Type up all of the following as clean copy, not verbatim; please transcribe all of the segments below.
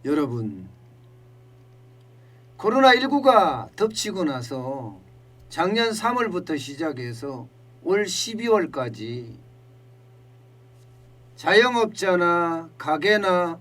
여러분, 코로나19가 덮치고 나서 작년 3월부터 시작해서 올 12월까지 자영업자나 가게나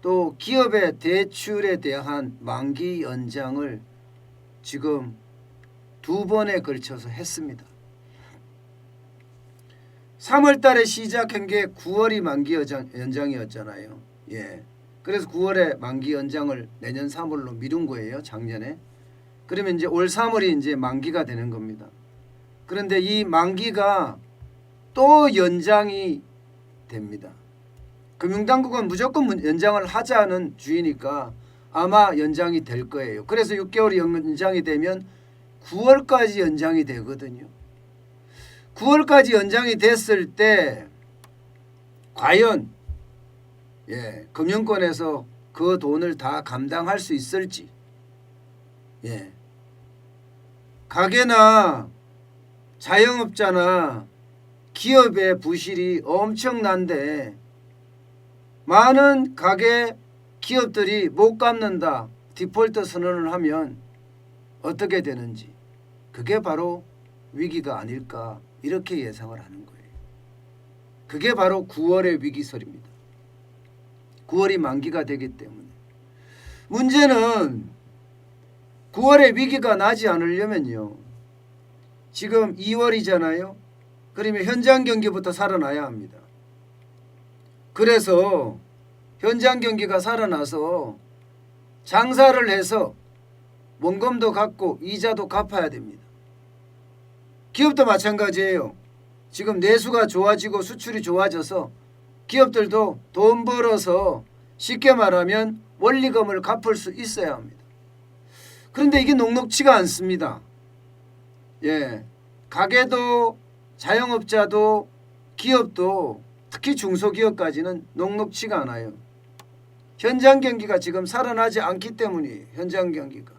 또 기업의 대출에 대한 만기 연장을 지금 2번에 걸쳐서 했습니다. 3월 달에 시작한 게 9월이 만기 연장이었잖아요. 예. 그래서 9월에 만기 연장을 내년 3월로 미룬 거예요. 작년에. 그러면 이제 올 3월이 이제 만기가 되는 겁니다. 그런데 이 만기가 또 연장이 됩니다. 금융당국은 무조건 연장을 하자는 주의니까 아마 연장이 될 거예요. 그래서 6개월이 연장이 되면 9월까지 연장이 되거든요. 9월까지 연장이 됐을 때 과연 금융권에서 그 돈을 다 감당할 수 있을지, 가게나 자영업자나 기업의 부실이 엄청난데 많은 가게 기업들이 못 갚는다, 디폴트 선언을 하면 어떻게 되는지, 그게 바로 위기가 아닐까 이렇게 예상을 하는 거예요. 그게 바로 9월의 위기설입니다. 9월이 만기가 되기 때문에. 문제는 9월에 위기가 나지 않으려면요, 지금 2월이잖아요. 그러면 현장 경기부터 살아나야 합니다. 그래서 현장 경기가 살아나서 장사를 해서 원금도 갚고 이자도 갚아야 됩니다. 기업도 마찬가지예요. 지금 내수가 좋아지고 수출이 좋아져서 기업들도 돈 벌어서 쉽게 말하면 원리금을 갚을 수 있어야 합니다. 그런데 이게 녹록치가 않습니다. 가게도 자영업자도 기업도 특히 중소기업까지는 녹록치가 않아요. 현장 경기가 지금 살아나지 않기 때문이에요. 현장 경기가.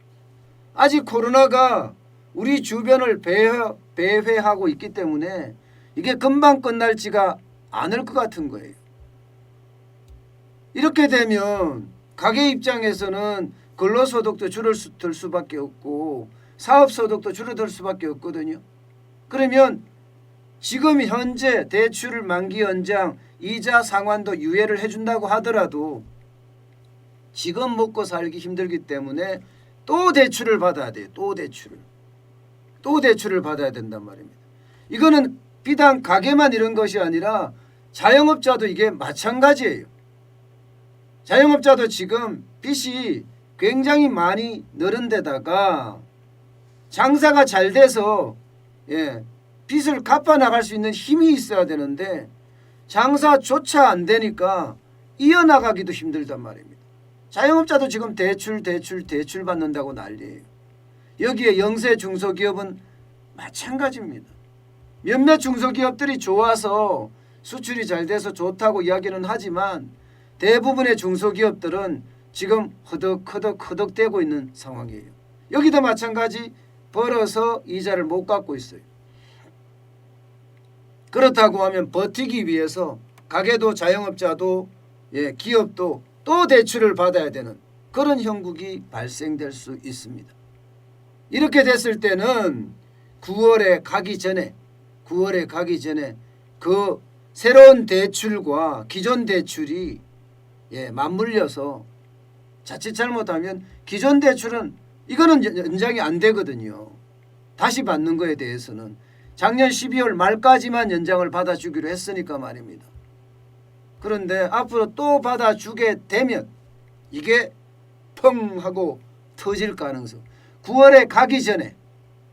아직 코로나가 우리 주변을 배회하고 있기 때문에 이게 금방 끝날지가 않을 것 같은 거예요. 이렇게 되면 가게 입장에서는 근로소득도 줄어들 수밖에 없고 사업소득도 줄어들 수밖에 없거든요. 그러면 지금 현재 대출 만기 연장 이자 상환도 유예를 해준다고 하더라도 지금 먹고 살기 힘들기 때문에 또 대출을 받아야 돼요. 또 대출을 받아야 된단 말입니다. 이거는 비단 가게만 이런 것이 아니라 자영업자도 이게 마찬가지예요. 자영업자도 지금 빚이 굉장히 많이 늘은 데다가 장사가 잘 돼서 빚을 갚아 나갈 수 있는 힘이 있어야 되는데 장사조차 안 되니까 이어나가기도 힘들단 말입니다. 자영업자도 지금 대출 받는다고 난리예요. 여기에 영세 중소기업은 마찬가지입니다. 몇몇 중소기업들이 좋아서 수출이 잘 돼서 좋다고 이야기는 하지만 대부분의 중소기업들은 지금 허덕허덕대고 있는 상황이에요. 여기도 마찬가지, 벌어서 이자를 못 갚고 있어요. 그렇다고 하면 버티기 위해서 가게도 자영업자도 기업도 또 대출을 받아야 되는 그런 형국이 발생될 수 있습니다. 이렇게 됐을 때는 9월에 가기 전에 그 새로운 대출과 기존 대출이 맞물려서 자칫 잘못하면 기존 대출은 이거는 연장이 안 되거든요. 다시 받는 거에 대해서는 작년 12월 말까지만 연장을 받아주기로 했으니까 말입니다. 그런데 앞으로 또 받아주게 되면 이게 펑 하고 터질 가능성, 9월에 가기 전에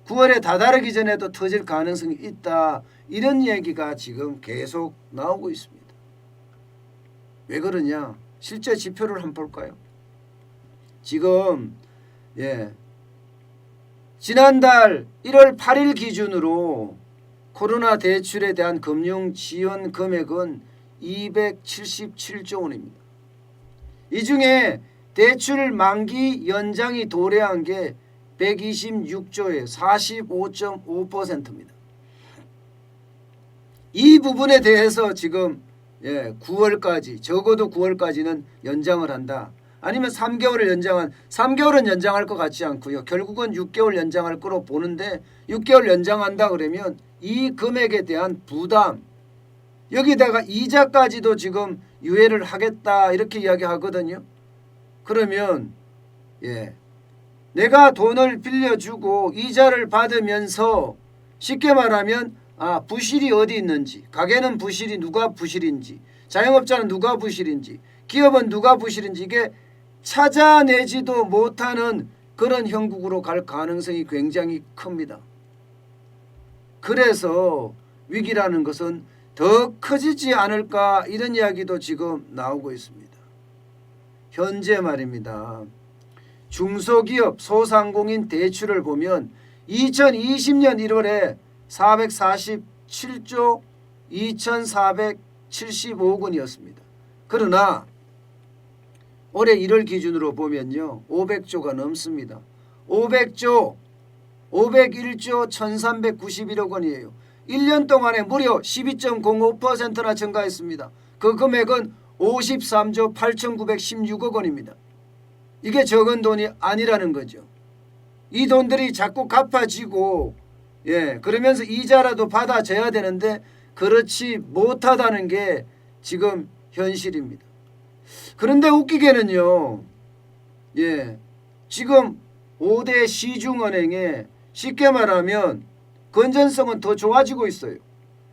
9월에 다다르기 전에도 터질 가능성이 있다, 이런 얘기가 지금 계속 나오고 있습니다. 왜 그러냐, 실제 지표를 한번 볼까요? 지금 지난달 1월 8일 기준으로 코로나 대출에 대한 금융 지원 금액은 277조 원입니다. 이 중에 대출 만기 연장이 도래한 게 126조에 45.5%입니다. 이 부분에 대해서 지금 9월까지, 적어도 9월까지는 연장을 한다, 아니면 3개월을 3개월은 연장할 것 같지 않고요. 결국은 6개월 연장할 거로 보는데 6개월 연장한다 그러면 이 금액에 대한 부담, 여기다가 이자까지도 지금 유예를 하겠다 이렇게 이야기하거든요. 그러면 내가 돈을 빌려주고 이자를 받으면서 쉽게 말하면 부실이 어디 있는지, 가게는 부실이 누가 부실인지, 자영업자는 누가 부실인지, 기업은 누가 부실인지 이게 찾아내지도 못하는 그런 형국으로 갈 가능성이 굉장히 큽니다. 그래서 위기라는 것은 더 커지지 않을까 이런 이야기도 지금 나오고 있습니다. 현재 말입니다. 중소기업 소상공인 대출을 보면 2020년 1월에 447조 2475억 원이었습니다. 그러나 올해 1월 기준으로 보면요 500조가 넘습니다. 501조 1391억 원이에요. 1년 동안에 무려 12.05%나 증가했습니다. 그 금액은 53조 8916억 원입니다. 이게 적은 돈이 아니라는 거죠. 이 돈들이 자꾸 갚아지고 그러면서 이자라도 받아줘야 되는데 그렇지 못하다는 게 지금 현실입니다. 그런데 웃기게는요. 지금 5대 시중은행에 쉽게 말하면 건전성은 더 좋아지고 있어요.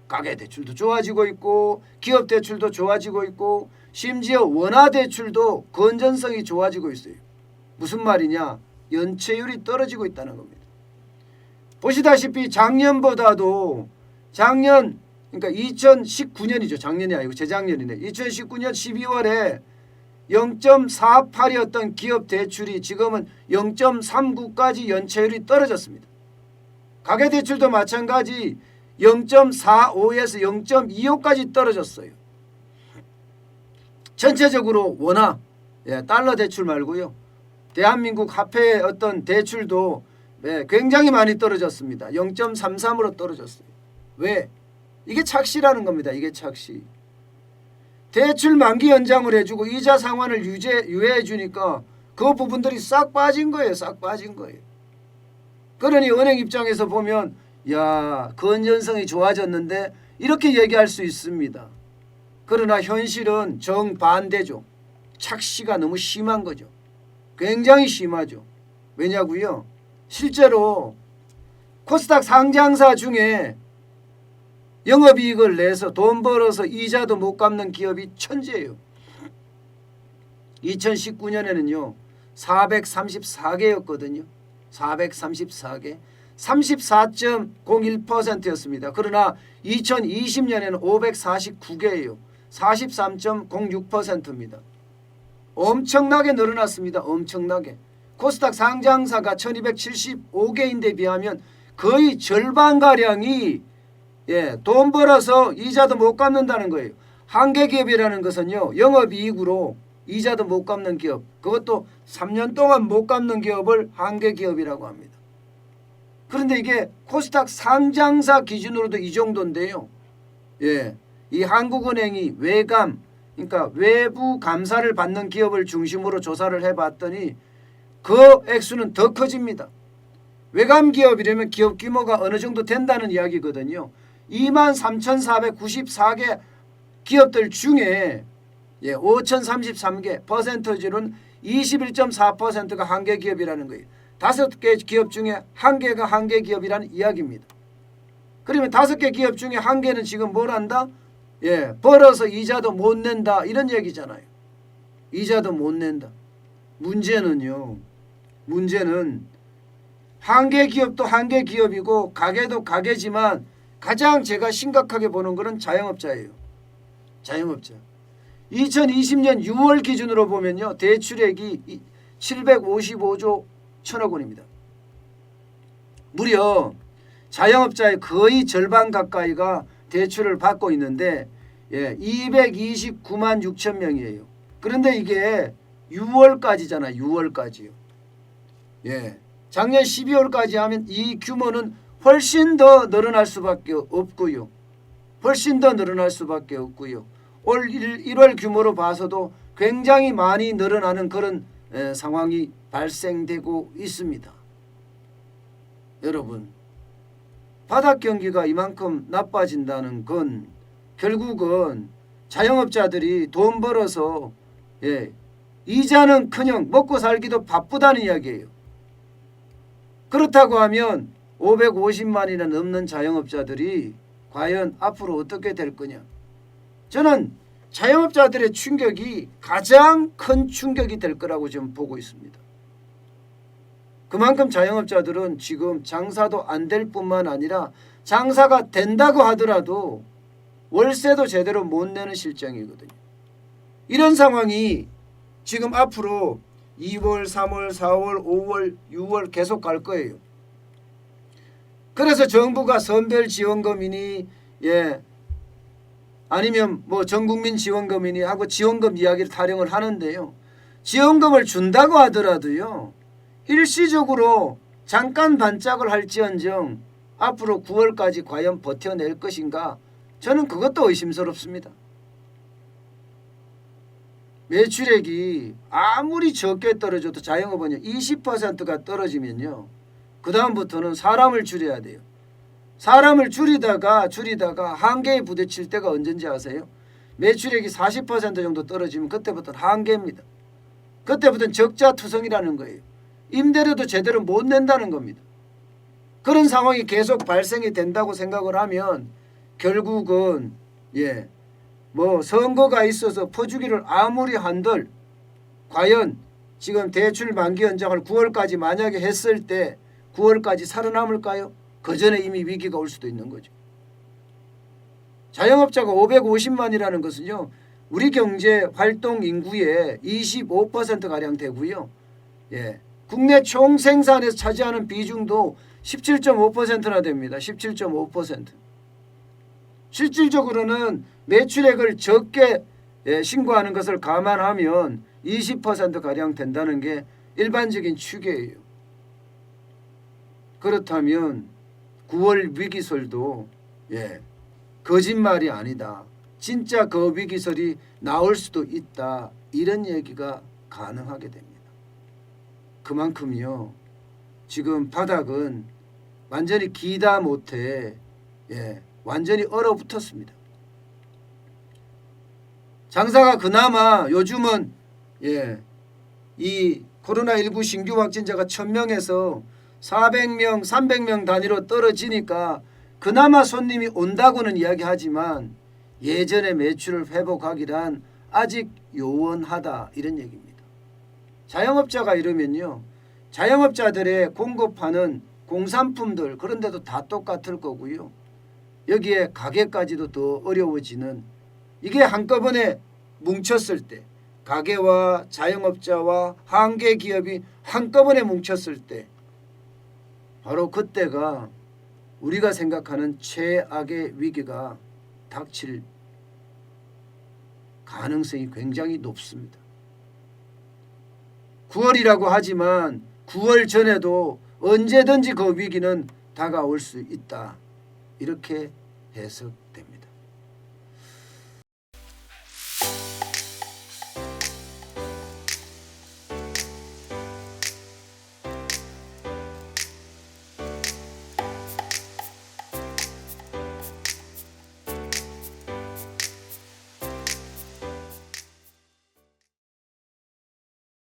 가계대출도 좋아지고 있고 기업대출도 좋아지고 있고 심지어 원화대출도 건전성이 좋아지고 있어요. 무슨 말이냐? 연체율이 떨어지고 있다는 겁니다. 보시다시피 작년보다도 그러니까 2019년이죠. 작년이 아니고 재작년이네. 2019년 12월에 0.48이었던 기업대출이 지금은 0.39까지 연체율이 떨어졌습니다. 가계대출도 마찬가지 0.45에서 0.25까지 떨어졌어요. 전체적으로 원화, 달러 대출 말고요. 대한민국 화폐의 어떤 대출도 굉장히 많이 떨어졌습니다. 0.33으로 떨어졌어요. 왜? 이게 착시라는 겁니다. 이게 착시. 대출 만기 연장을 해주고 이자 상환을 유예해 주니까 그 부분들이 싹 빠진 거예요. 싹 빠진 거예요. 그러니 은행 입장에서 보면 건전성이 좋아졌는데 이렇게 얘기할 수 있습니다. 그러나 현실은 정반대죠. 착시가 너무 심한 거죠. 굉장히 심하죠. 왜냐고요? 실제로 코스닥 상장사 중에 영업이익을 내서 돈 벌어서 이자도 못 갚는 기업이 천재예요. 2019년에는요 434개였거든요. 434개 34.01%였습니다. 그러나 2020년에는 549개예요. 43.06%입니다. 엄청나게 늘어났습니다. 엄청나게. 코스닥 상장사가 1275개인데 비하면 거의 절반가량이 돈 벌어서 이자도 못 갚는다는 거예요. 한계기업이라는 것은요 영업이익으로 이자도 못 갚는 기업, 그것도 3년 동안 못 갚는 기업을 한계기업이라고 합니다. 그런데 이게 코스닥 상장사 기준으로도 이 정도인데요. 이 한국은행이 외감, 그러니까 외부 감사를 받는 기업을 중심으로 조사를 해봤더니 그 액수는 더 커집니다. 외감 기업이라면 기업 규모가 어느 정도 된다는 이야기거든요. 23,494개 기업들 중에 5,033개 퍼센터지로는 21.4%가 한계기업이라는 거예요. 5개 기업 중에 1개가 한계기업이라는 이야기입니다. 그러면 5개 기업 중에 1개는 지금 뭘 한다? 벌어서 이자도 못 낸다 이런 얘기잖아요. 이자도 못 낸다. 문제는 한계기업도 한계기업이고 가게도 가게지만 가장 제가 심각하게 보는 것은 자영업자예요. 자영업자. 2020년 6월 기준으로 보면요. 대출액이 755조 1천억 원입니다. 무려 자영업자의 거의 절반 가까이가 대출을 받고 있는데 229만 6천 명이에요. 그런데 이게 6월까지잖아요. 6월까지요. 작년 12월까지 하면 이 규모는 훨씬 더 늘어날 수밖에 없고요. 훨씬 더 늘어날 수밖에 없고요. 올 1월 규모로 봐서도 굉장히 많이 늘어나는 그런 상황이 발생되고 있습니다. 여러분, 바닥 경기가 이만큼 나빠진다는 건 결국은 자영업자들이 돈 벌어서 이자는커녕 먹고 살기도 바쁘다는 이야기예요. 그렇다고 하면 550만이나 넘는 자영업자들이 과연 앞으로 어떻게 될 거냐. 저는 자영업자들의 충격이 가장 큰 충격이 될 거라고 좀 보고 있습니다. 그만큼 자영업자들은 지금 장사도 안 될 뿐만 아니라 장사가 된다고 하더라도 월세도 제대로 못 내는 실정이거든요. 이런 상황이 지금 앞으로 2월, 3월, 4월, 5월, 6월 계속 갈 거예요. 그래서 정부가 선별지원금이니 아니면 뭐 전국민 지원금이니 하고 지원금 이야기를 타령을 하는데요. 지원금을 준다고 하더라도요. 일시적으로 잠깐 반짝을 할지언정 앞으로 9월까지 과연 버텨낼 것인가, 저는 그것도 의심스럽습니다. 매출액이 아무리 적게 떨어져도 자영업은요 20%가 떨어지면요 그 다음부터는 사람을 줄여야 돼요. 사람을 줄이다가 한계에 부딪힐 때가 언젠지 아세요? 매출액이 40% 정도 떨어지면 그때부터는 한계입니다. 그때부터는 적자투성이라는 거예요. 임대료도 제대로 못 낸다는 겁니다. 그런 상황이 계속 발생이 된다고 생각을 하면 결국은 뭐 선거가 있어서 퍼주기를 아무리 한들 과연 지금 대출 만기 연장을 9월까지 만약에 했을 때 9월까지 살아남을까요? 그 전에 이미 위기가 올 수도 있는 거죠. 자영업자가 550만이라는 것은요 우리 경제 활동 인구의 25%가량 되고요. 국내 총 생산에서 차지하는 비중도 17.5%나 됩니다. 17.5%. 실질적으로는 매출액을 적게 신고하는 것을 감안하면 20%가량 된다는 게 일반적인 추계예요. 그렇다면 9월 위기설도 거짓말이 아니다. 진짜 그 위기설이 나올 수도 있다. 이런 얘기가 가능하게 됩니다. 그만큼요. 지금 바닥은 완전히 기다 못해 완전히 얼어붙었습니다. 장사가 그나마 요즘은 이 코로나19 신규 확진자가 1000명에서 400명, 300명 단위로 떨어지니까 그나마 손님이 온다고는 이야기하지만 예전의 매출을 회복하기란 아직 요원하다 이런 얘기입니다. 자영업자가 이러면요. 자영업자들의 공급하는 공산품들 그런 데도 다 똑같을 거고요. 여기에 가게까지도 더 어려워지는 이게 한꺼번에 뭉쳤을 때 가게와 자영업자와 한계 기업이 한꺼번에 뭉쳤을 때 바로 그때가 우리가 생각하는 최악의 위기가 닥칠 가능성이 굉장히 높습니다. 9월이라고 하지만 9월 전에도 언제든지 그 위기는 다가올 수 있다. 이렇게 해석됩니다.